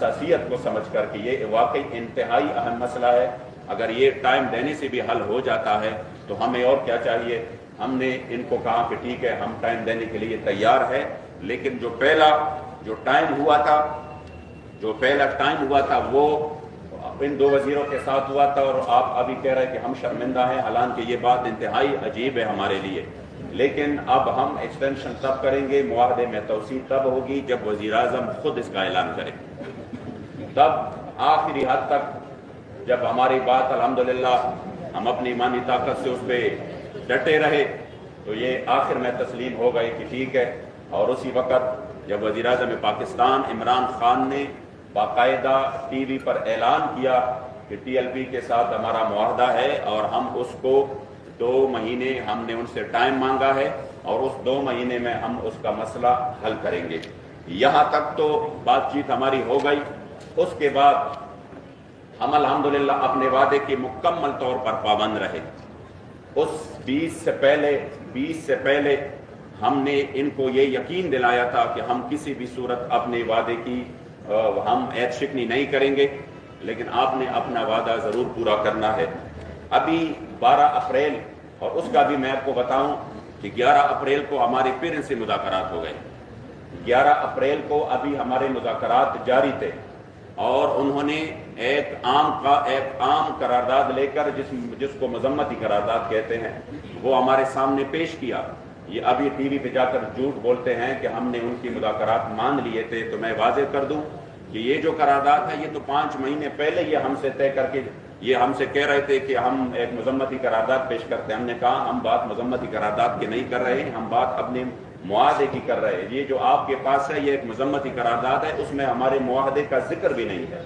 حساسیت کو سمجھ کر کہ یہ واقعی انتہائی اہم مسئلہ ہے، اگر یہ ٹائم دینے سے بھی حل ہو جاتا ہے تو ہمیں اور کیا چاہیے۔ ہم نے ان کو کہا کہ ٹھیک ہے ہم ٹائم دینے کے لیے تیار ہے، لیکن جو پہلا ٹائم ہوا تھا وہ ان دو وزیروں کے ساتھ ہوا تھا، اور آپ ابھی کہہ رہے ہیں کہ ہم شرمندہ ہیں، حالانکہ یہ بات انتہائی عجیب ہے ہمارے لیے۔ لیکن اب ہم ایکسٹینشن تب کریں گے، معاہدے میں توسیع تب ہوگی جب وزیر اعظم خود اس کا اعلان کرے، تب آخری حد تک جب ہماری بات الحمدللہ ہم اپنی ایمانی طاقت سے اس پہ ڈٹے رہے تو یہ آخر میں تسلیم ہو گئے کہ ٹھیک ہے۔ اور اسی وقت جب وزیر اعظم پاکستان عمران خان نے باقاعدہ ٹی وی پر اعلان کیا کہ ٹی ایل پی کے ساتھ ہمارا معاہدہ ہے اور ہم اس کو 2 مہینے ہم نے ان سے ٹائم مانگا ہے اور اس 2 مہینے میں ہم اس کا مسئلہ حل کریں گے، یہاں تک تو بات چیت ہماری ہو گئی۔ اس کے بعد ہم الحمدللہ اپنے وعدے کے مکمل طور پر پابند رہے۔ اس 20 سے پہلے ہم نے ان کو یہ یقین دلایا تھا کہ ہم کسی بھی صورت اپنے وعدے کی ہم عید شکنی نہیں کریں گے، لیکن آپ نے اپنا وعدہ ضرور پورا کرنا ہے۔ ابھی 12 اپریل، اور اس کا بھی میں آپ کو بتاؤں کہ 11 اپریل کو ہمارے پھر ان سے مذاکرات ہو گئے۔ 11 اپریل کو ابھی ہمارے مذاکرات جاری تھے اور انہوں نے ایک عام قرارداد لے کر جس کو مذمتی قرارداد کہتے ہیں وہ ہمارے سامنے پیش کیا۔ یہ ابھی ٹی وی پہ جا کر جھوٹ بولتے ہیں کہ ہم نے ان کی مذاکرات مان لیے تھے، تو میں واضح کر دوں کہ یہ جو قرارداد ہے یہ تو 5 مہینے پہلے یہ ہم سے طے کر کے یہ ہم سے کہہ رہے تھے کہ ہم ایک مذمتی قرارداد پیش کرتے ہیں۔ ہم نے کہا ہم بات مذمتی قرارداد کی نہیں کر رہے ہیں، ہم بات اپنے معاہدے کی کر رہے ہیں۔ یہ جو آپ کے پاس ہے یہ ایک مذمتی قرارداد ہے، اس میں ہمارے معاہدے کا ذکر بھی نہیں ہے۔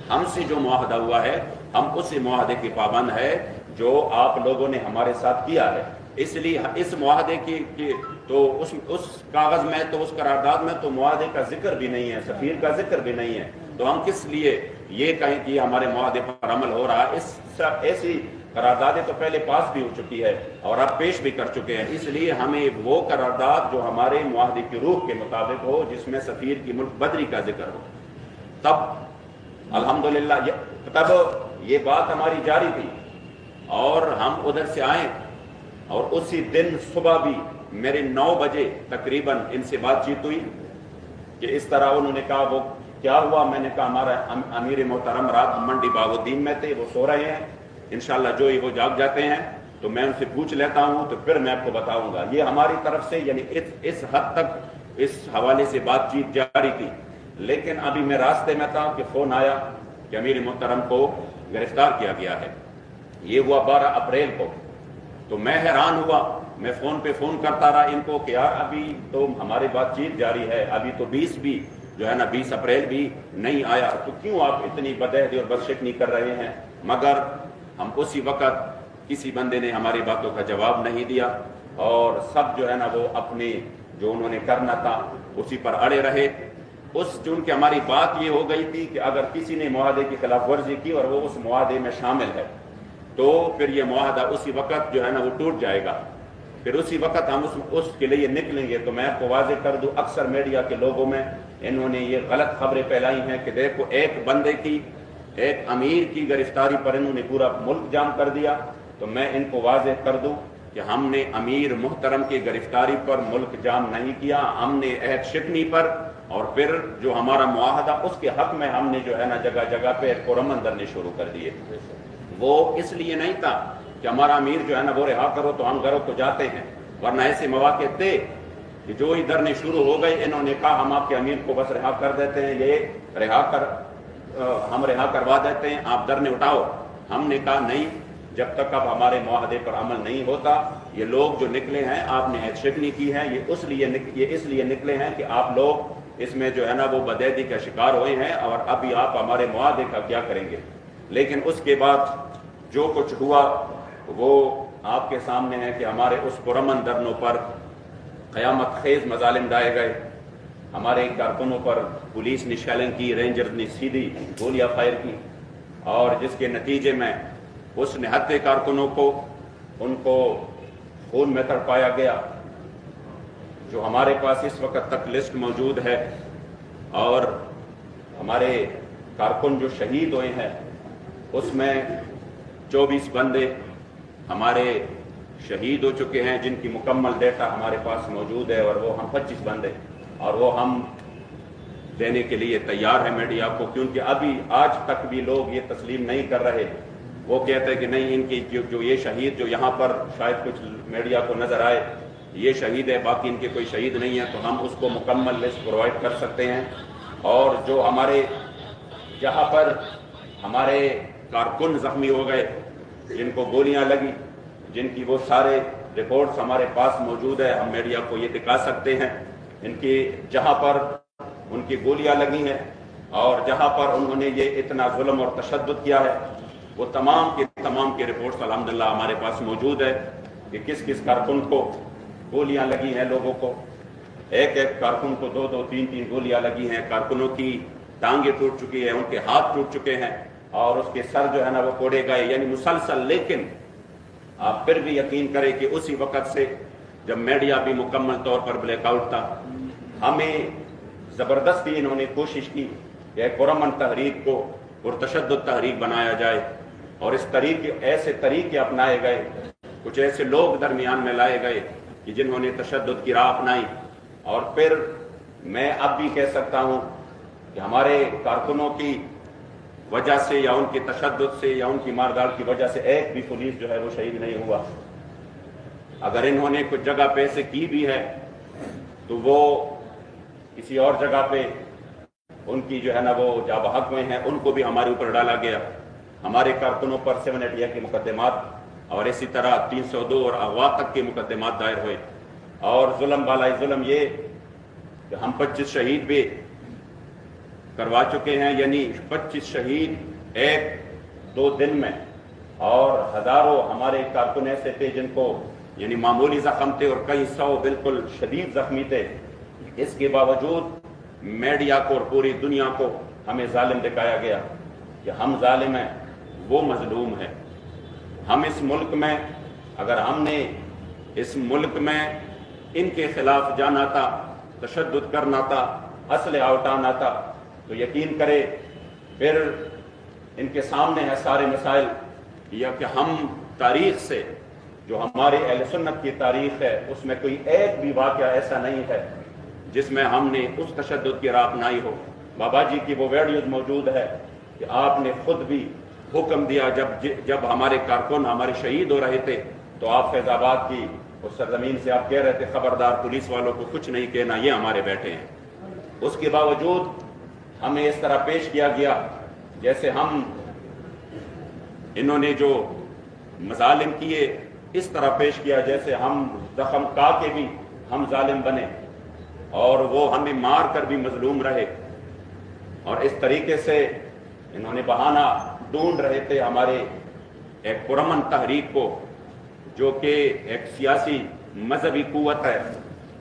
ہم سے جو معاہدہ ہوا ہے ہم اسی معاہدے کے پابند ہے جو آپ لوگوں نے ہمارے ساتھ کیا ہے، اس لیے اس معاہدے کی تو اس کاغذ میں تو اس قرارداد میں تو معاہدے کا ذکر بھی نہیں ہے، سفیر کا ذکر بھی نہیں ہے، تو ہم کس لیے یہ کہیں کہ ہمارے معاہدے پر عمل ہو رہا ہے۔ ایسی قراردادیں تو پہلے پاس بھی ہو چکی ہے اور اب پیش بھی کر چکے ہیں، اس لیے ہمیں وہ قرارداد جو ہمارے معاہدے کی روح کے مطابق ہو، جس میں سفیر کی ملک بدری کا ذکر ہو، تب الحمدللہ تب یہ بات ہماری جاری تھی اور ہم ادھر سے آئے اور اسی دن صبح بھی میرے 9 بجے تقریباً ان سے بات چیت ہوئی کہ اس طرح انہوں نے کہا وہ کیا ہوا۔ میں نے کہا ہمارا امیر محترم رات منڈی باغ الدین میں تھے، وہ سو رہے ہیں، انشاءاللہ جو ہی وہ جاگ جاتے ہیں تو میں ان سے پوچھ لیتا ہوں تو پھر میں آپ کو بتاؤں گا۔ یہ ہماری طرف سے یعنی اس حد تک اس حوالے سے بات چیت جاری تھی، لیکن ابھی میں راستے میں تھا کہ فون آیا کہ امیر محترم کو گرفتار کیا گیا ہے۔ یہ ہوا 12 اپریل کو، تو میں حیران ہوا، میں فون پہ فون کرتا رہا ان کو کہ یار ابھی تو ہماری بات چیت جاری ہے، ابھی تو 20 بھی جو ہے نا 20 اپریل بھی نہیں آیا، تو کیوں آپ اتنی بدعہدی اور بدشکنی کر رہے ہیں؟ مگر ہم اسی وقت کسی بندے نے ہماری باتوں کا جواب نہیں دیا اور سب جو ہے نا وہ اپنے جو انہوں نے کرنا تھا اسی پر اڑے رہے۔ چونکہ ہماری بات یہ ہو گئی تھی کہ اگر کسی نے معاہدے کی خلاف ورزی کی اور وہ اس معاہدے میں شامل ہے تو پھر یہ معاہدہ اسی وقت جو ہے نا وہ ٹوٹ جائے گا، پھر اسی وقت ہم اس کے لیے نکلیں گے۔ تو میں آپ کو واضح کر دوں، اکثر میڈیا کے لوگوں میں انہوں نے یہ غلط خبریں پھیلائی ہیں کہ دیکھو ایک بندے کی، ایک امیر کی گرفتاری پر انہوں نے پورا ملک جام کر دیا۔ تو میں ان کو واضح کر دوں کہ ہم نے امیر محترم کی گرفتاری پر ملک جام نہیں کیا، ہم نے عہد شکنی پر اور پھر جو ہمارا معاہدہ اس کے حق میں ہم نے جو ہے نا جگہ جگہ پہ پرامن درنے شروع کر دیے۔ وہ اس لیے نہیں تھا کہ ہمارا امیر جو ہے نا وہ رہا کرو تو ہم گھروں کو جاتے ہیں، ورنہ ایسے مواقع تھے کہ جو ہی دھرنے شروع ہو گئے انہوں نے کہا ہم آپ کے امیر کو بس رہا کر دیتے ہیں، یہ ہم رہا کروا دیتے ہیں، آپ دھرنے اٹھاؤ۔ ہم نے کہا نہیں، جب تک اب ہمارے معاہدے پر عمل نہیں ہوتا، یہ لوگ جو نکلے ہیں آپ نے عہد شکنی کی ہے، یہ اس لیے نکلے ہیں کہ آپ لوگ اس میں جو ہے نا وہ بدعہدی کا شکار ہوئے ہیں اور ابھی آپ ہمارے معاہدے کا کیا کریں گے۔ لیکن اس کے بعد جو کچھ ہوا وہ آپ کے سامنے ہے کہ ہمارے اس پرامن دھرنوں پر قیامت خیز مظالم ڈائے گئے، ہمارے کارکنوں پر پولیس نے شیلنگ کی، رینجرز نے سیدھی گولیاں فائر کی، اور جس کے نتیجے میں اس نہتے کارکنوں کو ان کو خون میں تڑپایا گیا، جو ہمارے پاس اس وقت تک لسٹ موجود ہے۔ اور ہمارے کارکن جو شہید ہوئے ہیں اس میں 24 بندے ہمارے شہید ہو چکے ہیں، جن کی مکمل ڈیٹا ہمارے پاس موجود ہے، اور وہ ہم 25 بندے، اور وہ ہم دینے کے لیے تیار ہیں میڈیا کو، کیونکہ ابھی آج تک بھی لوگ یہ تسلیم نہیں کر رہے۔ وہ کہتے ہیں کہ نہیں، ان کی جو یہ شہید جو یہاں پر شاید کچھ میڈیا کو نظر آئے یہ شہید ہے، باقی ان کے کوئی شہید نہیں ہے، تو ہم اس کو مکمل لسٹ پرووائڈ کر سکتے ہیں۔ اور جو ہمارے جہاں پر ہمارے کارکن زخمی ہو گئے، جن کو گولیاں لگی، جن کی وہ سارے رپورٹس ہمارے پاس موجود ہے، ہم میڈیا کو یہ دکھا سکتے ہیں۔ ان کی جہاں پر ان کی گولیاں لگی ہیں اور جہاں پر انہوں نے یہ اتنا ظلم اور تشدد کیا ہے، وہ تمام کے رپورٹس الحمدللہ ہمارے پاس موجود ہے کہ کس کس کارکن کو گولیاں لگی ہیں۔ لوگوں کو ایک کارکن کو 2 3 گولیاں لگی ہیں، کارکنوں کی ٹانگیں ٹوٹ چکی ہیں، ان کے ہاتھ ٹوٹ چکے ہیں، اور اس کے سر جو ہے نا وہ کوڑے گئے، یعنی مسلسل۔ لیکن آپ پھر بھی یقین کریں کہ اسی وقت سے جب میڈیا بھی مکمل طور پر بلیک آؤٹ تھا، ہمیں زبردستی انہوں نے کوشش کی کہ ایک پرامن تحریک کو پرتشدد تحریک بنایا جائے، اور اس ایسے طریقے اپنائے گئے، کچھ ایسے لوگ درمیان میں لائے گئے کہ جنہوں نے تشدد کی راہ اپنائی۔ اور پھر میں اب بھی کہہ سکتا ہوں کہ ہمارے کارکنوں کی وجہ سے یا ان کے تشدد سے یا ان کی ماردار کی وجہ سے ایک بھی پولیس جو ہے وہ شہید نہیں ہوا۔ اگر انہوں نے کچھ جگہ پہ ایسے کی بھی ہے تو وہ کسی اور جگہ پہ ان کی جو ہے نا وہ جا بحق ہوئے ہیں، ان کو بھی ہمارے اوپر ڈالا گیا۔ ہمارے کارکنوں پر 780 کے مقدمات اور اسی طرح 302 اور اغوا تک کے مقدمات دائر ہوئے، اور ظلم بالائی ظلم یہ کہ ہم 25 شہید بھی کروا چکے ہیں، یعنی 25 شہید 1-2 دن میں، اور ہزاروں ہمارے کارکن ایسے تھے جن کو یعنی معمولی زخم تھے، اور کئی 100 بالکل شدید زخمی تھے۔ اس کے باوجود میڈیا کو اور پوری دنیا کو ہمیں ظالم دکھایا گیا کہ ہم ظالم ہیں، وہ مظلوم ہے۔ ہم اس ملک میں، اگر ہم نے اس ملک میں ان کے خلاف جانا تھا، تشدد کرنا تھا، اسلحہ اٹھانا تھا، تو یقین کرے پھر ان کے سامنے ہے سارے مسائل، یا کہ ہم تاریخ سے جو ہمارے اہل سنت کی تاریخ ہے اس میں کوئی ایک بھی واقعہ ایسا نہیں ہے جس میں ہم نے اس تشدد کی راہ اپنائی ہو۔ بابا جی کی وہ ویڈیوز موجود ہے کہ آپ نے خود بھی حکم دیا، جب ہمارے کارکن ہمارے شہید ہو رہے تھے تو آپ فیض آباد کی اس سرزمین سے آپ کہہ رہے تھے خبردار پولیس والوں کو کچھ نہیں کہنا، یہ ہمارے بیٹے ہیں۔ اس کے باوجود ہمیں اس طرح پیش کیا گیا جیسے انہوں نے جو مظالم کیے اس طرح پیش کیا جیسے ہم زخم کا کے بھی ہم ظالم بنے، اور وہ ہمیں مار کر بھی مظلوم رہے۔ اور اس طریقے سے انہوں نے بہانہ ڈھونڈ رہے تھے ہمارے ایک پرامن تحریک کو، جو کہ ایک سیاسی مذہبی قوت ہے،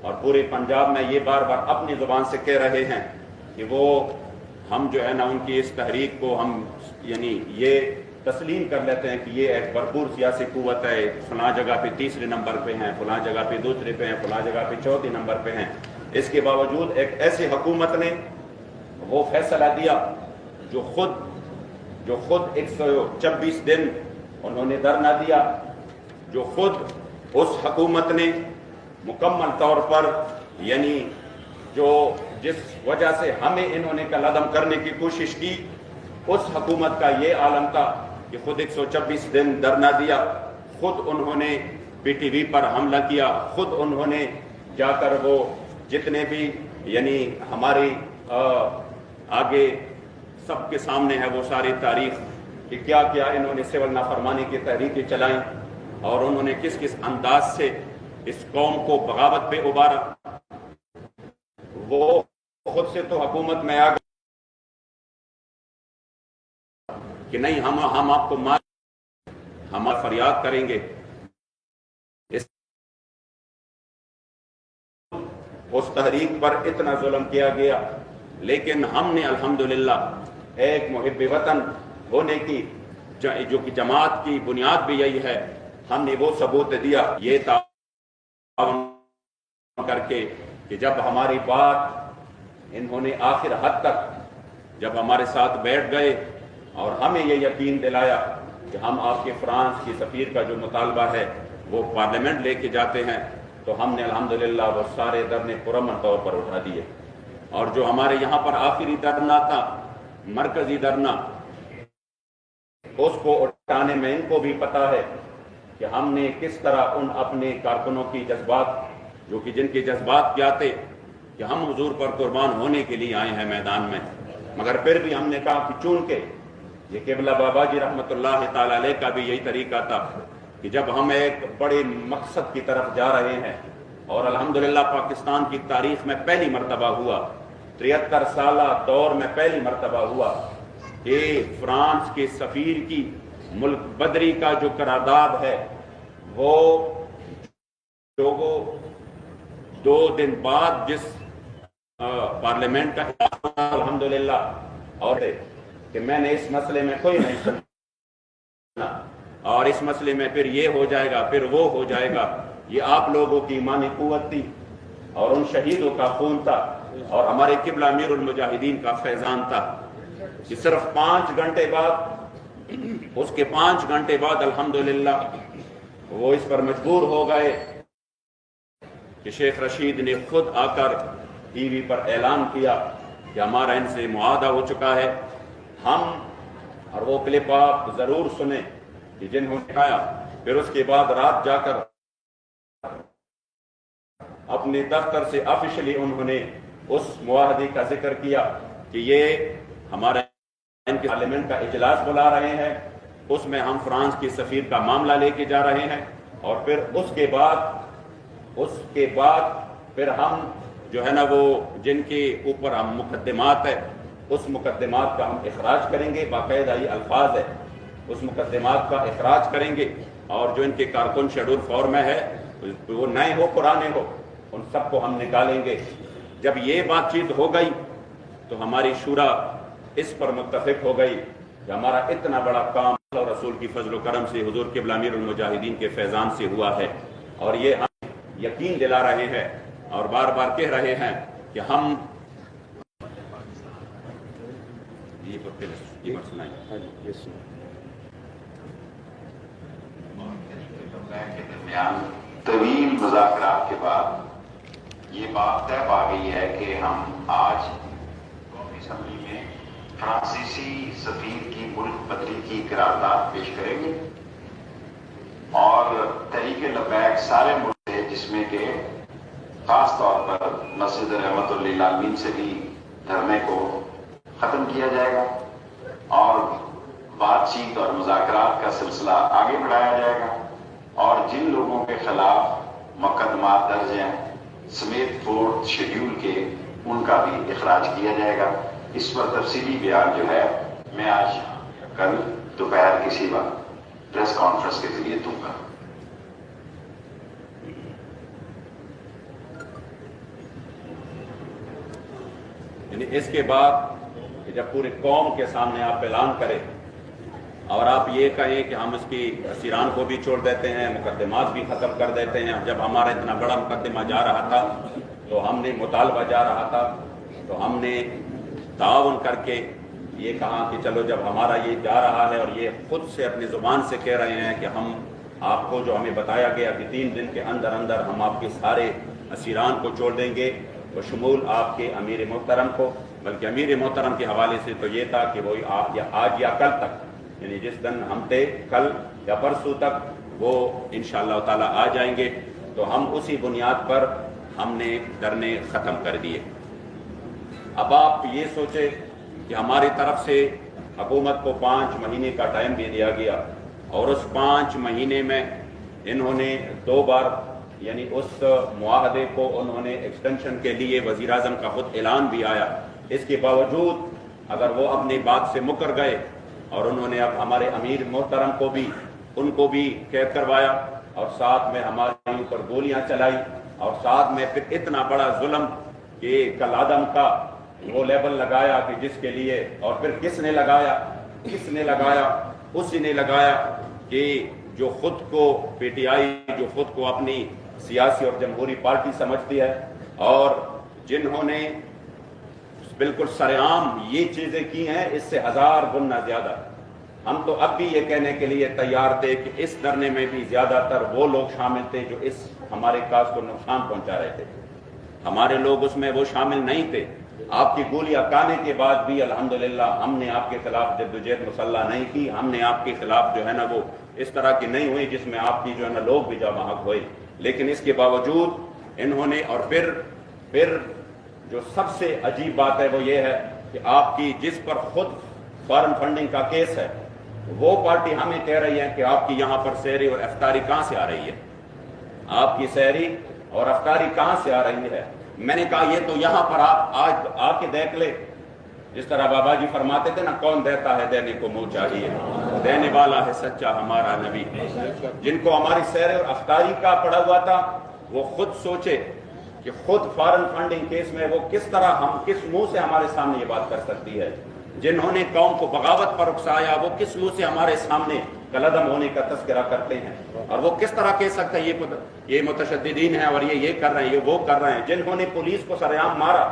اور پورے پنجاب میں یہ بار بار اپنی زبان سے کہہ رہے ہیں کہ وہ ہم جو ہے نا ان کی اس تحریک کو ہم یعنی یہ تسلیم کر لیتے ہیں کہ یہ ایک بھرپور سیاسی قوت ہے، فلاں جگہ پہ 3 نمبر پہ ہیں، فلاں جگہ پہ 2 پہ ہیں، فلاں جگہ پہ 4 نمبر پہ ہیں۔ اس کے باوجود ایک ایسی حکومت نے وہ فیصلہ دیا جو خود 126 دن انہوں نے دھرنا دیا، جو خود اس حکومت نے مکمل طور پر یعنی جس وجہ سے ہمیں انہوں نے کل عدم کرنے کی کوشش کی، اس حکومت کا یہ عالم تھا کہ خود 126 دن دھرنا دیا، خود انہوں نے پی ٹی وی پر حملہ کیا، خود انہوں نے جا کر وہ جتنے بھی یعنی ہماری آگے سب کے سامنے ہے وہ ساری تاریخ کہ کیا کیا انہوں نے سول نافرمانی کی تحریکیں چلائیں، اور انہوں نے کس کس انداز سے اس قوم کو بغاوت پہ ابھارا۔ وہ خود سے تو حکومت میں آ گئے کہ نہیں ہم آپ کو ہم فریاد کریں گے۔ اس تحریک پر اتنا ظلم کیا گیا، لیکن ہم نے الحمدللہ ایک محب وطن ہونے کی جو کہ جماعت کی بنیاد بھی یہی ہے، ہم نے وہ ثبوت دیا یہ تعاون کر کے کہ جب ہماری بات انہوں نے آخر حد تک جب ہمارے ساتھ بیٹھ گئے اور ہمیں یہ یقین دلایا کہ ہم آپ کے فرانس کی سفیر کا جو مطالبہ ہے وہ پارلیمنٹ لے کے جاتے ہیں، تو ہم نے الحمدللہ وہ سارے دھرنے پرامن طور پر اٹھا دیے۔ اور جو ہمارے یہاں پر آخری دھرنا تھا، مرکزی دھرنا، اس کو اٹھانے میں ان کو بھی پتا ہے کہ ہم نے کس طرح ان اپنے کارکنوں کی جذبات، جو کہ جن کے جذبات کیا تھے کہ ہم حضور پر قربان ہونے کے لیے آئے ہیں میدان میں، مگر پھر بھی ہم نے کہا کہ چونکہ یہ قبلہ بابا جی رحمۃ اللہ تعالی علیہ کا بھی یہی طریقہ تھا کہ جب ہم ایک بڑے مقصد کی طرف جا رہے ہیں، اور الحمدللہ پاکستان کی تاریخ میں پہلی مرتبہ ہوا، 73 سالہ دور میں پہلی مرتبہ ہوا کہ فرانس کے سفیر کی ملک بدری کا جو قرارداد ہے وہ دو دن بعد جس پارلیمنٹ کا الحمدللہ اور کہ میں نے اس مسئلے میں کوئی نہیں سنا، اور اس مسئلے میں پھر یہ ہو جائے گا، پھر وہ ہو جائے گا، یہ آپ لوگوں کی ایمانی قوت تھی اور ان شہیدوں کا خون تھا اور ہمارے قبلہ امیر المجاہدین کا فیضان تھا کہ صرف 5 گھنٹے بعد، اس کے 5 گھنٹے بعد الحمدللہ وہ اس پر مجبور ہو گئے کہ شیخ رشید نے خود آ کر ٹی وی پر اعلان کیا کہ ہمارا ان سے معاہدہ ہو چکا ہے۔ ہم اور وہ کلپ آپ ضرور سنیں کہ جنہوں نے کہا، پھر اس کے بعد رات جا کر اپنے دفتر سے آفیشلی انہوں نے اس معاہدے کا ذکر کیا کہ یہ ہمارا ان کے پارلیمنٹ کا اجلاس بلا رہے ہیں، اس میں ہم فرانس کی سفیر کا معاملہ لے کے جا رہے ہیں، اور پھر اس کے بعد پھر ہم جو ہے نا وہ جن کے اوپر ہم مقدمات ہے، اس مقدمات کا ہم اخراج کریں گے، باقاعدہ یہ الفاظ ہے، اس مقدمات کا اخراج کریں گے، اور جو ان کے کارکن شیڈول 4 میں ہے، وہ نئے ہو پرانے ہو، ان سب کو ہم نکالیں گے۔ جب یہ بات چیت ہو گئی تو ہماری شورا اس پر متفق ہو گئی کہ ہمارا اتنا بڑا کام اللہ اور رسول کی فضل و کرم سے، حضور قبلہ امیر المجاہدین کے فیضان سے ہوا ہے، اور یہ ہم یقین دلا رہے ہیں اور بار بار کہہ رہے ہیں کہ ہم کے درمیان طویل مذاکرات کے بعد یہ بات طے پا گئی ہے کہ ہم آج قومی اسمبلی میں فرانسیسی سفیر کی ملک بدری کی قرارداد پیش کریں گے، اور تحریک لبیک سارے ملک سے، جس میں کہ خاص طور پر مسجد رحمت للعالمین سے بھی دھرنے کو ختم کیا جائے گا، اور بات چیت اور مذاکرات کا سلسلہ آگے بڑھایا جائے گا، اور جن لوگوں کے خلاف مقدمات درج ہیں سمیت 4 شیڈول کے، ان کا بھی اخراج کیا جائے گا۔ اس پر تفصیلی بیان جو ہے میں آج کل دوپہر کسی وقت پریس کانفرنس کے ذریعے دوں گا۔ یعنی اس کے بعد کہ جب پورے قوم کے سامنے آپ اعلان کریں اور آپ یہ کہیں کہ ہم اس کی اسیران کو بھی چھوڑ دیتے ہیں، مقدمات بھی ختم کر دیتے ہیں، جب ہمارا اتنا بڑا مقدمہ جا رہا تھا تو ہم نے مطالبہ جا رہا تھا تو ہم نے تعاون کر کے یہ کہا کہ چلو جب ہمارا یہ جا رہا ہے اور یہ خود سے اپنی زبان سے کہہ رہے ہیں کہ ہم آپ کو جو ہمیں بتایا گیا کہ 3 دن کے اندر اندر ہم آپ کے سارے اسیران کو چھوڑ دیں گے، بشمول آپ کے امیر محترم کو، بلکہ امیر محترم کے حوالے سے تو یہ تھا کہ وہ آج یا کل تک، یعنی جس دن ہم تھے کل یا پرسوں تک وہ انشاءاللہ تعالی آ جائیں گے، تو ہم اسی بنیاد پر ہم نے دھرنے ختم کر دیے۔ اب آپ یہ سوچے کہ ہماری طرف سے حکومت کو 5 مہینے کا ٹائم بھی دیا گیا، اور اس 5 مہینے میں انہوں نے 2 بار یعنی اس معاہدے کو انہوں نے ایکسٹینشن کے لیے وزیر اعظم کا خود اعلان بھی آیا، اس کے باوجود اگر وہ اپنی بات سے مکر گئے اور انہوں نے اب ہمارے امیر محترم کو بھی ان کو بھی قید کروایا اور ساتھ میں ہمارے اوپر گولیاں چلائی، اور ساتھ میں پھر اتنا بڑا ظلم کہ کل آدم کا وہ لیبل لگایا کہ جس کے لیے، اور پھر کس نے لگایا؟ اسی نے لگایا کہ جو خود کو پی ٹی آئی، جو خود کو اپنی سیاسی اور جمہوری پارٹی سمجھتی ہے، اور جنہوں نے بالکل سرعام یہ چیزیں کی ہیں، اس سے 1000 گنا زیادہ۔ ہم تو اب بھی یہ کہنے کے لیے تیار تھے کہ اس دھرنے میں بھی زیادہ تر وہ لوگ شامل تھے جو اس ہمارے کاز کو نقصان پہنچا رہے تھے، ہمارے لوگ اس میں وہ شامل نہیں تھے۔ آپ کی گولیاں کھانے کے بعد بھی الحمدللہ ہم نے آپ کے خلاف جدوجہد مسلح نہیں کی، ہم نے آپ کے خلاف جو ہے نا وہ اس طرح کی نہیں ہوئی جس میں آپ کی جو ہے نا لوگ بھی جاں بحق ہوئے، لیکن اس کے باوجود انہوں نے، اور پھر جو سب سے عجیب بات ہے وہ یہ ہے کہ آپ کی جس پر خود فارن فنڈنگ کا کیس ہے، وہ پارٹی ہمیں کہہ رہی ہے کہ آپ کی یہاں پر سحری اور افطاری کہاں سے آ رہی ہے، آپ کی سحری اور افطاری کہاں سے آ رہی ہے۔ میں نے کہا یہ تو یہاں پر آپ آج آ کے دیکھ لے، جس طرح بابا جی فرماتے تھے نا، کون دیتا ہے دینے کو منہ چاہیے، دینے والا ہے سچا ہمارا نبی۔ جن کو ہماری سحری اور افطاری کا پڑا ہوا تھا وہ خود سوچے کہ خود فارن فنڈنگ کیس میں وہ کس طرح، ہم کس منہ سے ہمارے سامنے یہ بات کر سکتی ہے۔ جنہوں نے قوم کو بغاوت پر اکسایا وہ کس منہ سے ہمارے سامنے کالعدم ہونے کا تذکرہ کرتے ہیں، اور وہ کس طرح کہہ سکتے ہیں یہ متشددین ہیں اور یہ کر رہے ہیں، یہ وہ کر رہے ہیں۔ جنہوں نے پولیس کو سرعام مارا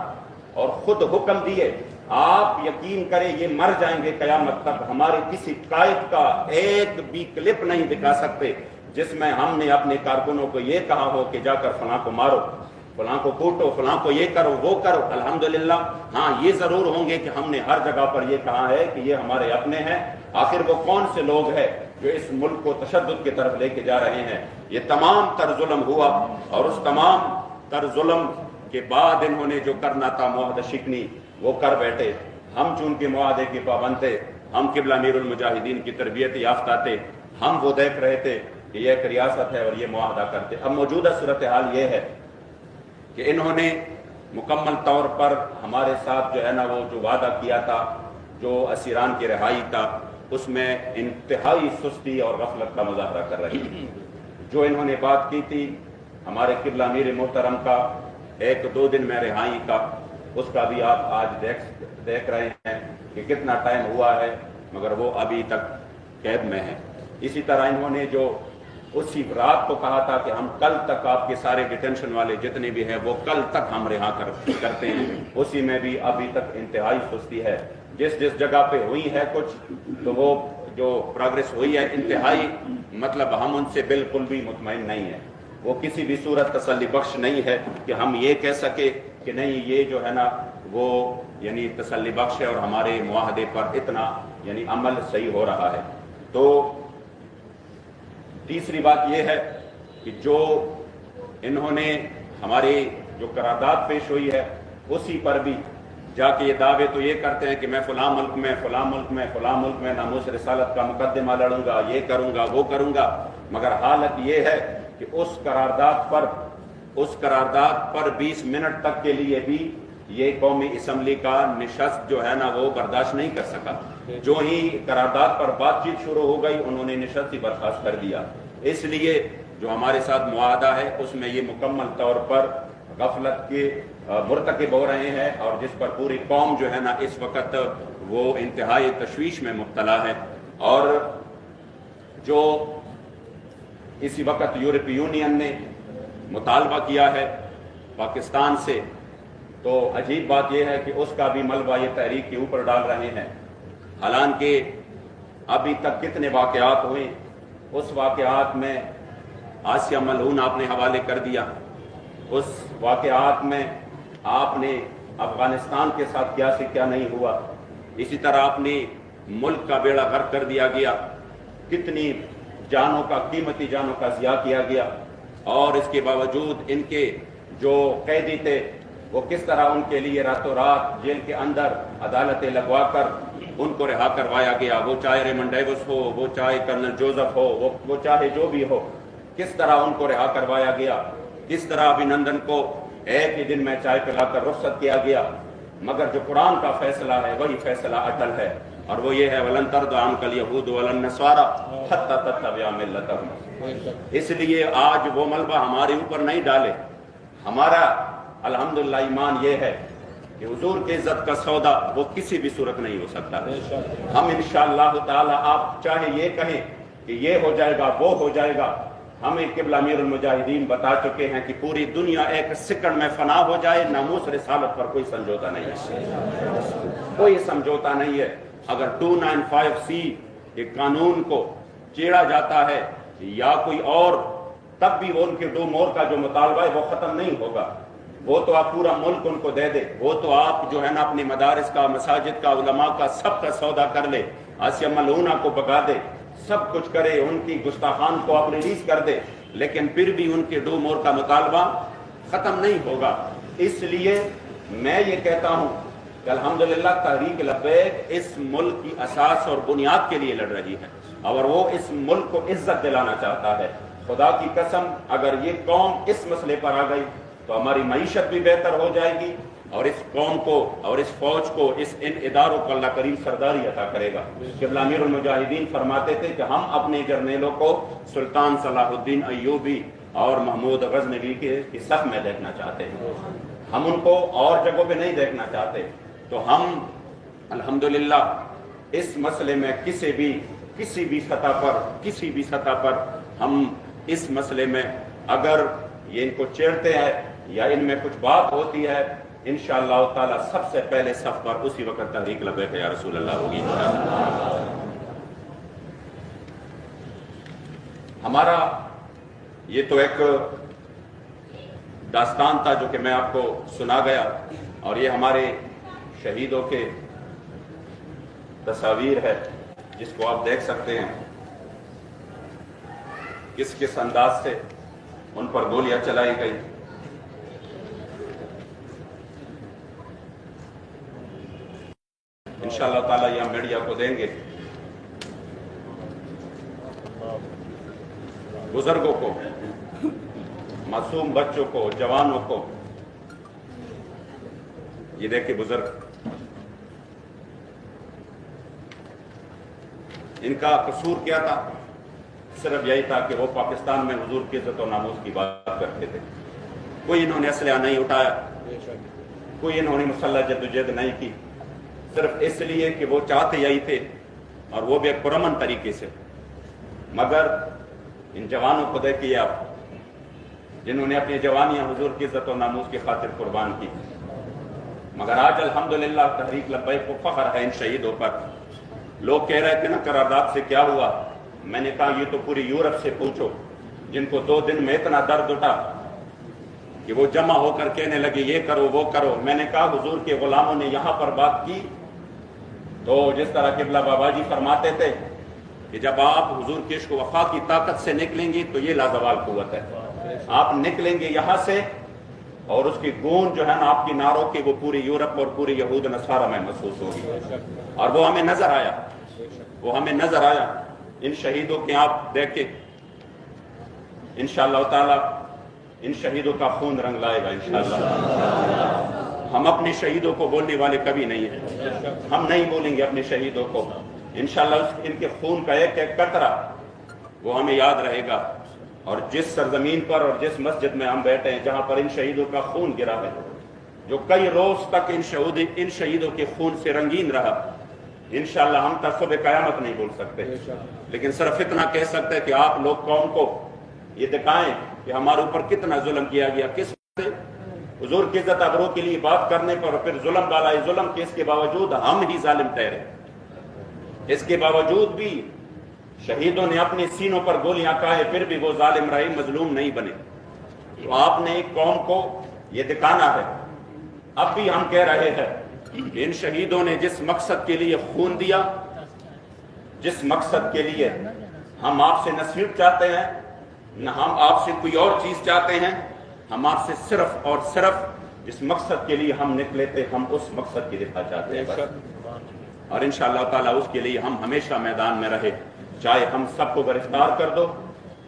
اور خود حکم دیے، آپ یقین کریں یہ مر جائیں گے قیامت تک، ہمارے کسی قائد کا ایک بھی کلپ نہیں دکھا سکتے جس میں ہم نے اپنے کارکنوں کو یہ کہا ہو کہ جا کر فلاں کو مارو، فلاں کو کوٹو، فلاں کو یہ کرو وہ کرو۔ الحمدللہ ہاں یہ ضرور ہوں گے کہ ہم نے ہر جگہ پر یہ کہا ہے کہ یہ ہمارے اپنے ہیں۔ آخر وہ کون سے لوگ ہیں جو اس ملک کو تشدد کی طرف لے کے جا رہے ہیں؟ یہ تمام تر ظلم ہوا، اور اس تمام تر ظلم کے بعد انہوں نے جو کرنا تھا معاہدہ شکنی وہ کر بیٹھے۔ ہم چونکہ معاہدے کے پابند تھے، ہم قبلہ امیر المجاہدین کی تربیت یافتہ تھے، ہم وہ دیکھ رہے تھے کہ یہ ایک ریاست ہے اور یہ معاہدہ کرتے۔ اب موجودہ صورتحال یہ ہے کہ انہوں نے مکمل طور پر ہمارے ساتھ جو ہے نا وہ جو وعدہ کیا تھا، جو اسیران کی رہائی تھا، اس میں انتہائی سستی اور غفلت کا مظاہرہ کر رہے ہیں۔ جو انہوں نے بات کی تھی ہمارے قبلہ امیر محترم کا 1-2 دن میں رہائی کا، اس کا بھی آپ آج دیکھ رہے ہیں کہ کتنا ٹائم ہوا ہے، مگر وہ ابھی تک قید میں ہے۔ اسی طرح انہوں نے جو اسی رات کو کہا تھا کہ ہم کل تک آپ کے سارے ڈیٹینشن والے جتنے بھی ہیں وہ کل تک ہم رہا کرتے ہیں، اسی میں بھی ابھی تک انتہائی سستی ہے۔ جس جگہ پہ ہوئی ہے کچھ تو وہ جو پروگریس ہوئی ہے انتہائی، مطلب ہم ان سے بالکل بھی مطمئن نہیں ہیں، وہ کسی بھی صورت تسلی بخش نہیں ہے کہ ہم یہ کہہ سکے کہ نہیں یہ جو ہے نا وہ یعنی تسلی بخش ہے اور ہمارے معاہدے پر اتنا یعنی عمل صحیح ہو رہا ہے۔ تو تیسری بات یہ ہے کہ جو انہوں نے ہماری جو قرارداد پیش ہوئی ہے اسی پر بھی جا کے یہ دعوے تو یہ کرتے ہیں کہ میں فلاں ملک میں ناموس رسالت کا مقدمہ لڑوں گا، یہ کروں گا وہ کروں گا، مگر حالت یہ ہے کہ اس قرارداد پر 20 منٹ تک کے لیے بھی یہ قومی اسمبلی کا نشست جو ہے نا وہ برداشت نہیں کر سکا۔ جو ہی قرارداد پر بات چیت شروع ہو گئی انہوں نے نشست ہی برخاست کر دیا۔ اس لیے جو ہمارے ساتھ معاہدہ ہے اس میں یہ مکمل طور پر غفلت کے مرتکب ہو رہے ہیں، اور جس پر پوری قوم جو ہے نا اس وقت وہ انتہائی تشویش میں مبتلا ہے۔ اور جو اسی وقت یورپی یونین نے مطالبہ کیا ہے پاکستان سے، تو عجیب بات یہ ہے کہ اس کا بھی ملبہ یہ تحریک کے اوپر ڈال رہے ہیں، حالانکہ ابھی تک کتنے واقعات ہوئے، اس واقعات میں آسیہ ملعون آپ نے حوالے کر دیا، اس واقعات میں آپ نے افغانستان کے ساتھ کیا سے کیا نہیں ہوا، اسی طرح آپ نے ملک کا بیڑا غرق کر دیا گیا، کتنی جانوں کا قیمتی جانوں کا ضیاع کیا گیا، اور اس کے باوجود ان کے جو قیدی تھے وہ کس طرح ان کے لیے راتوں رات جیل کے اندر عدالتیں لگوا کر ان کو رہا کروایا گیا، وہ چاہے ریمنڈ ڈیوس ہو، وہ چاہے کرنل جوزف ہو، وہ چاہے جو بھی ہو، کس طرح ان کو رہا کروایا گیا، کس طرح ابھینندن کو ایک ہی دن میں چائے پلا کر رخصت کیا گیا۔ مگر جو قرآن کا فیصلہ ہے وہی فیصلہ اٹل ہے، اور وہ یہ ہے وَلَن تَرْضَ عَنْكَ الْيَهُودُ وَلَا النَّصَارَىٰ حَتَّىٰ تَتَّبِعَ مِلَّتَهُمْ۔ اس لیے آج وہ ملبہ ہمارے اوپر نہیں ڈالے۔ ہمارا الحمدللہ ایمان یہ ہے کہ حضور کی عزت کا سودا وہ کسی بھی صورت نہیں ہو سکتا۔ ہم انشاءاللہ تعالی، آپ چاہے یہ کہیں کہ یہ ہو جائے گا وہ ہو جائے گا، ہمیں قبلہ امیر المجاہدین بتا چکے ہیں کہ پوری دنیا ایک سیکنڈ میں فنا ہو جائے، ناموس رسالت پر کوئی سمجھوتا نہیں ہے، کوئی سمجھوتا نہیں ہے۔ اگر 295C کے قانون کو چیڑا جاتا ہے یا کوئی اور، تب بھی وہ ان کے 2 مور کا جو مطالبہ ہے وہ ختم نہیں ہوگا۔ وہ تو آپ پورا ملک ان کو دے دے، وہ تو آپ جو ہے نا اپنی مدارس کا، مساجد کا، علماء کا، سب کا سودا کر لے، آسیہ ملعونہ کو بگا دے، سب کچھ کرے، ان کی گستاخان کو آپ ریلیز کر دے، لیکن پھر بھی ان کے 2 مور کا مطالبہ ختم نہیں ہوگا۔ اس لیے میں یہ کہتا ہوں کہ الحمدللہ تحریک لبیک اس ملک کی اساس اور بنیاد کے لیے لڑ رہی ہے، اور وہ اس ملک کو عزت دلانا چاہتا ہے۔ خدا کی قسم اگر یہ قوم اس مسئلے پر آ گئی تو ہماری معیشت بھی بہتر ہو جائے گی، اور اس قوم کو اور اس فوج کو، ان اداروں کو اللہ کریم سرداری عطا کرے گا۔ قبلہ امیر المجاہدین فرماتے تھے کہ ہم اپنے جرنیلوں کو سلطان صلاح الدین ایوبی اور محمود غزنوی کی صف میں دیکھنا چاہتے ہیں، ہم ان کو اور جگہوں پہ نہیں دیکھنا چاہتے۔ تو ہم الحمدللہ اس مسئلے میں کسی بھی سطح پر ہم اس مسئلے میں اگر یہ ان کو چیڑتے ہیں یا ان میں کچھ بات ہوتی ہے، انشاءاللہ تعالی سب سے پہلے صف پر اسی وقت تحریک لبیک یا رسول اللہ ہوگی انشاءاللہ۔ ہمارا یہ تو ایک داستان تھا جو کہ میں آپ کو سنا گیا، اور یہ ہمارے شہیدوں کے تصاویر ہے جس کو آپ دیکھ سکتے ہیں کس انداز سے ان پر گولیاں چلائی گئی۔ انشاءاللہ تعالیٰ یہ ہم میڈیا کو دیں گے۔ بزرگوں کو، معصوم بچوں کو، جوانوں کو، یہ دیکھیں بزرگ، ان کا قصور کیا تھا؟ صرف یہی تھا کہ وہ پاکستان میں حضور کی عزت و ناموس کی بات کرتے تھے۔ کوئی انہوں نے اسلحہ نہیں اٹھایا، کوئی انہوں نے مسلح جدوجہد نہیں کی، صرف اس لیے کہ وہ چاہتے یہی تھے، اور وہ بھی ایک پرامن طریقے سے۔ مگر ان جوانوں کو دیکھیے آپ، جنہوں نے اپنی جوانیاں حضور کی عزت و ناموس کی خاطر قربان کی۔ مگر آج الحمدللہ تحریک لبیک کو فخر ہے ان شہیدوں پر۔ لوگ کہہ رہے تھے نا قرارداد سے کیا ہوا، میں نے کہا یہ تو پوری یورپ سے پوچھو، جن کو 2 دن میں اتنا درد اٹھا کہ وہ جمع ہو کر کہنے لگے یہ کرو وہ کرو۔ میں نے کہا حضور کے غلاموں نے یہاں پر بات کی تو جس طرح قبلہ بابا جی فرماتے تھے کہ جب آپ حضور کے عشق و وفا کی طاقت سے نکلیں گے تو یہ لازوال قوت ہے، آپ نکلیں گے یہاں سے اور اس کی گونج جو ہے نا آپ کی نعروں کی، وہ پوری یورپ اور پوری یہود نصارہ میں محسوس ہوگی، اور وہ ہمیں نظر آیا۔ ان شہیدوں کے آپ دیکھیں، انشاءاللہ تعالی ان شہیدوں کا خون رنگ لائے گا انشاءاللہ۔ ہم اپنے شہیدوں کو بولنے والے کبھی نہیں ہیں، ہم نہیں بولیں گے اپنے شہیدوں کو انشاءاللہ۔ ان کے خون کا ایک ایک قطرہ وہ ہمیں یاد رہے گا، اور جس سرزمین پر اور جس مسجد میں ہم بیٹھے ہیں جہاں پر ان شہیدوں کا خون گرا ہے، جو کئی روز تک ان شہیدوں کے خون سے رنگین رہا، انشاءاللہ ہم تصوب قیامت نہیں بول سکتے، لیکن صرف اتنا کہہ سکتے ہیں کہ آپ لوگ قوم کو یہ دکھائیں کہ ہمارے اوپر کتنا ظلم کیا گیا، کس سے حضور کی عزت ابرو کے لیے بات کرنے پر اور پھر ظلم بالائے ظلم کے، اس کے باوجود ہم ہی ظالم ٹھہرے، اس کے باوجود بھی شہیدوں نے اپنے سینوں پر گولیاں کھائے، پھر بھی وہ ظالم رہے، مظلوم نہیں بنے۔ تو آپ نے ایک قوم کو یہ دکھانا ہے۔ اب بھی ہم کہہ رہے ہیں کہ ان شہیدوں نے جس مقصد کے لیے خون دیا، جس مقصد کے لیے ہم آپ سے نصیحت چاہتے ہیں، نہ ہم آپ سے کوئی اور چیز چاہتے ہیں، ہم آپ سے صرف اور صرف جس مقصد کے لیے ہم نکلے تھے، ہم اس مقصد کی دفاع چاہتے ہیں بس۔ اور انشاءاللہ تعالیٰ اس کے لیے ہم ہمیشہ میدان میں رہے، چاہے ہم سب کو گرفتار کر دو،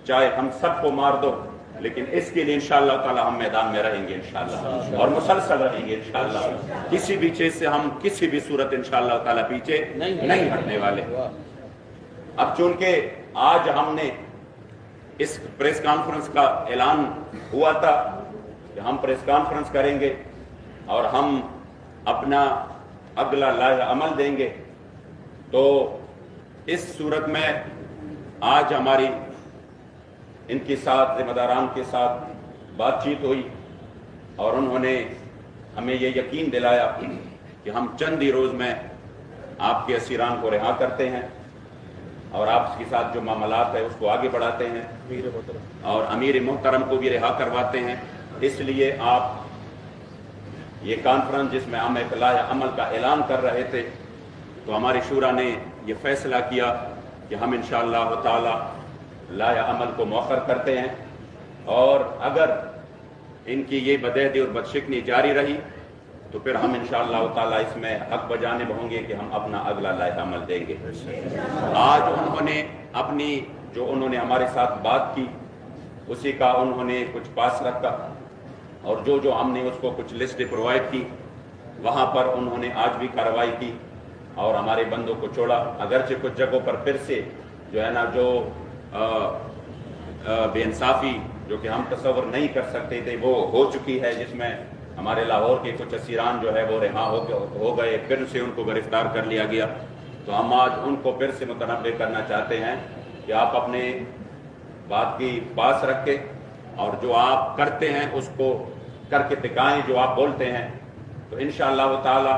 چاہے ہم سب کو مار دو، لیکن اس کے لیے انشاءاللہ تعالیٰ ہم میدان میں رہیں گے انشاءاللہ، اور مسلسل رہیں گے انشاءاللہ۔ کسی بھی چیز سے ہم کسی بھی صورت انشاءاللہ تعالیٰ پیچھے نہیں ہٹنے والے۔ اب چونکہ آج ہم نے اس پریس کانفرنس کا اعلان ہوا تھا کہ ہم پریس کانفرنس کریں گے اور ہم اپنا اگلا لائحہ عمل دیں گے، تو اس صورت میں آج ہماری ان کے ساتھ ذمہ داران کے ساتھ بات چیت ہوئی اور انہوں نے ہمیں یہ یقین دلایا کہ ہم چند ہی روز میں آپ کے اسیران کو رہا کرتے ہیں اور آپ کے ساتھ جو معاملات ہے اس کو آگے بڑھاتے ہیں اور امیر محترم کو بھی رہا کرواتے ہیں. اس لیے آپ یہ کانفرنس جس میں ہم ایک لائحہ عمل کا اعلان کر رہے تھے تو ہماری شورا نے یہ فیصلہ کیا کہ ہم انشاءاللہ تعالی لائحہ عمل کو مؤخر کرتے ہیں اور اگر ان کی یہ بدعہدی اور بدشکنی جاری رہی تو پھر ہم انشاءاللہ تعالی اس میں حق بجانب ہوں گے کہ ہم اپنا اگلا لائحہ عمل دیں گے. آج انہوں نے اپنی جو انہوں نے ہمارے ساتھ بات کی اسی کا انہوں نے کچھ پاس رکھا اور جو ہم نے اس کو کچھ لسٹ پرووائڈ کی وہاں پر انہوں نے آج بھی کارروائی کی اور ہمارے بندوں کو چھوڑا. اگرچہ کچھ جگہوں پر پھر سے جو ہے نا جو بے انصافی جو کہ ہم تصور نہیں کر سکتے تھے وہ ہو چکی ہے, جس میں ہمارے لاہور کے کچھ اسیران جو ہے وہ رہا ہو گئے, پھر سے ان کو گرفتار کر لیا گیا. تو ہم آج ان کو پھر سے متنبع کرنا چاہتے ہیں کہ آپ اپنے بات کی پاس رکھیں اور جو آپ کرتے ہیں اس کو کر کے دکھائیں. جو آپ بولتے ہیں تو انشاءاللہ تعالی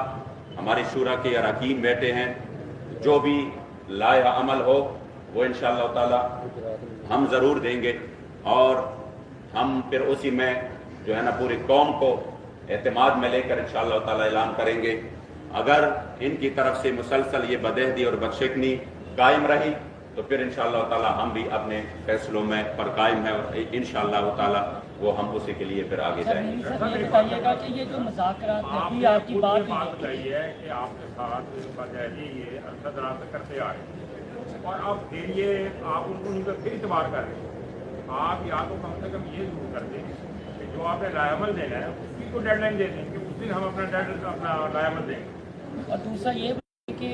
ہماری شورا کے اراکین بیٹھے ہیں, جو بھی لائحہ عمل ہو وہ انشاءاللہ تعالی ہم ضرور دیں گے اور ہم پھر اسی میں جو ہے نا پوری قوم کو اعتماد میں لے کر انشاءاللہ تعالی اعلان کریں گے. اگر ان کی طرف سے مسلسل یہ بدعہدی اور بدشکنی قائم رہی تو پھر انشاءاللہ تعالی ہم بھی اپنے فیصلوں میں پر قائم ہیں اور انشاءاللہ تعالی وہ ہم اسی کے لیے پھر آگے جائیں گے. یہ بتائیے گا کہ یہ جو مذاکرات ابھی آپ کی بات بتائی ہے کہ آپ کے ساتھ بدعہدی یہ عرصہ دراز سے کرتے آ رہے ہیں اور اب پھر یہ آپ ان کو نہیں کر پھر اعتبار کر رہے ہیں. آپ یا تو کم سے کم یہ ضرور کر دیں کہ جو آپ نے لائحہ عمل دینا ہے اس کی کو ڈیڈ لائن دے دیں کہ اس دن ہم اپنا لائحہ عمل دیں گے. اور دوسرا یہ کہ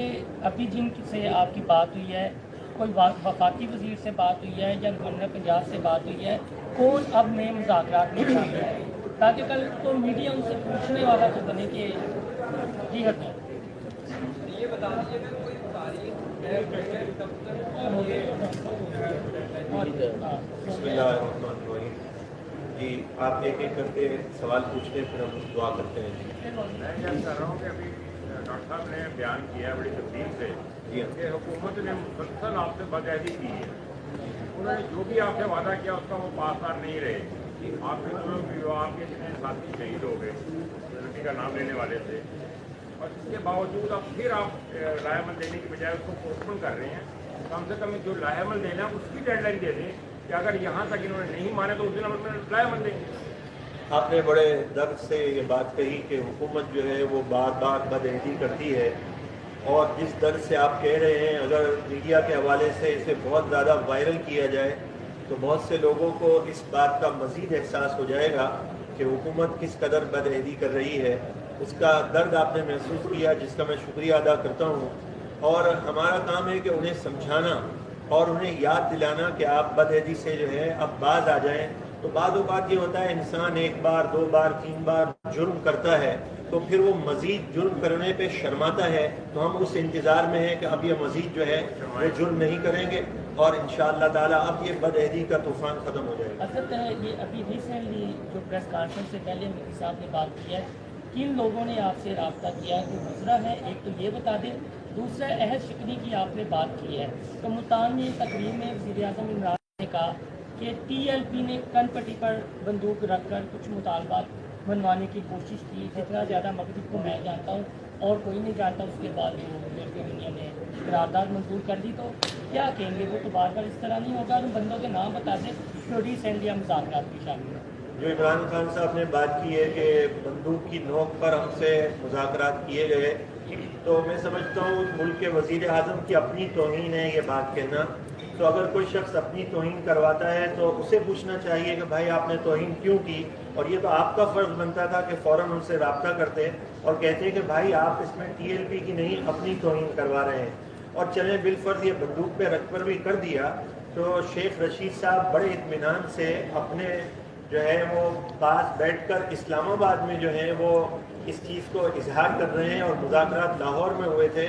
ابھی جن سے آپ کی بات ہوئی ہے, کوئی وفاقی وزیر سے بات ہوئی ہے یا گورنر پنجاب سے بات ہوئی ہے, کون اب نئے مذاکرات میں شامل ہے تاکہ کل تو میڈیا ان سے پوچھنے والا تو بنے کہ جی ہٹیں. یہ بتا دیجیے کہ کوئی جی آپ ایک ایک کر کے سوال پوچھتے ہیں پھر ہم دعا کرتے ہیں. میں یہ کر رہا ہوں کہ ابھی ڈاکٹر صاحب نے بیان کیا ہے بڑی تفصیل سے کہ حکومت نے مسلسل آپ سے بدعہدی کی ہے. انہوں نے جو بھی آپ سے وعدہ کیا اس کا وہ پاسدار نہیں رہے. آپ کے جو آپ کے جتنے ساتھی شہید ہو گئے لڑکی کا نام لینے والے تھے اور اس کے باوجود اب پھر آپ لائحہ عمل دینے کی بجائے اس کو پوسٹپون کر رہے ہیں. کم سے کم جو لائحہ عمل دینا ہے اس کی ڈیڈ لائن دے دیں کہ اگر یہاں تک انہوں نے نہیں مانے تو اس دن ہم اپنا لائحہ عمل دیں گے. آپ نے بڑے درد سے یہ بات کہی کہ حکومت جو ہے وہ بار بار بدعہدی کرتی ہے اور جس درد سے آپ کہہ رہے ہیں اگر میڈیا کے حوالے سے اسے بہت زیادہ وائرل کیا جائے تو بہت سے لوگوں کو اس بات کا مزید احساس ہو جائے گا کہ حکومت کس قدر بدعہدی کر رہی ہے. اس کا درد آپ نے محسوس کیا جس کا میں شکریہ ادا کرتا ہوں اور ہمارا کام ہے کہ انہیں سمجھانا اور انہیں یاد دلانا کہ آپ بدعہدی سے جو ہے اب باز آ جائیں. تو بعض اوقات یہ ہوتا ہے انسان ایک بار دو بار تین بار جرم کرتا ہے تو پھر وہ مزید جرم کرنے پہ شرماتا ہے. تو ہم اس انتظار میں ہیں کہ اب یہ مزید جو ہے وہ جرم نہیں کریں گے اور انشاءاللہ تعالیٰ اب یہ بدعہدی کا طوفان ختم ہو جائے گا. اصل یہ ابھی ریسنٹلی جو پریس کانفرنس سے پہلے مفتی صاحب نے بات کی ہے, کن لوگوں نے آپ سے رابطہ کیا جو گزرا ہے, ایک تو یہ بتا دیں. دوسرا عہد شکنی کی آپ نے بات کی ہے تو ملتان میں تقریر میں وزیر اعظم عمران نے کہا کہ ٹی ایل پی نے کن پٹی پر بندوق رکھ کر کچھ مطالبات بنوانے کی کوشش کی. جتنا زیادہ مغرب کو میں جانتا ہوں اور کوئی نہیں جانتا, اس کے بعد یورپین یونین نے قرارداد منظور کر دی. تو کیا کہیں گے, وہ تو بار بار اس طرح نہیں ہوگا. ان بندوں کے نام بتا دیں جو ریسنٹلی مذاکرات کی شامل ہیں. جو عمران خان صاحب نے بات کی ہے کہ بندوق کی نوک پر ہم سے مذاکرات کیے گئے, تو میں سمجھتا ہوں ملک کے وزیر اعظم کی اپنی توہین ہے یہ بات کہنا. تو اگر کوئی شخص اپنی توہین کرواتا ہے تو اسے پوچھنا چاہیے کہ بھائی آپ نے توہین کیوں کی, اور یہ تو آپ کا فرض بنتا تھا کہ فوراً ان سے رابطہ کرتے اور کہتے کہ بھائی آپ اس میں ٹی ایل پی کی نہیں اپنی توہین کروا رہے ہیں. اور چلیں بالفرض یہ بندوق پہ رکھ کر بھی کر دیا تو شیخ رشید صاحب بڑے اطمینان سے اپنے جو ہے وہ پاس بیٹھ کر اسلام آباد میں جو ہے وہ اس چیز کو اظہار کر رہے ہیں اور مذاکرات لاہور میں ہوئے تھے.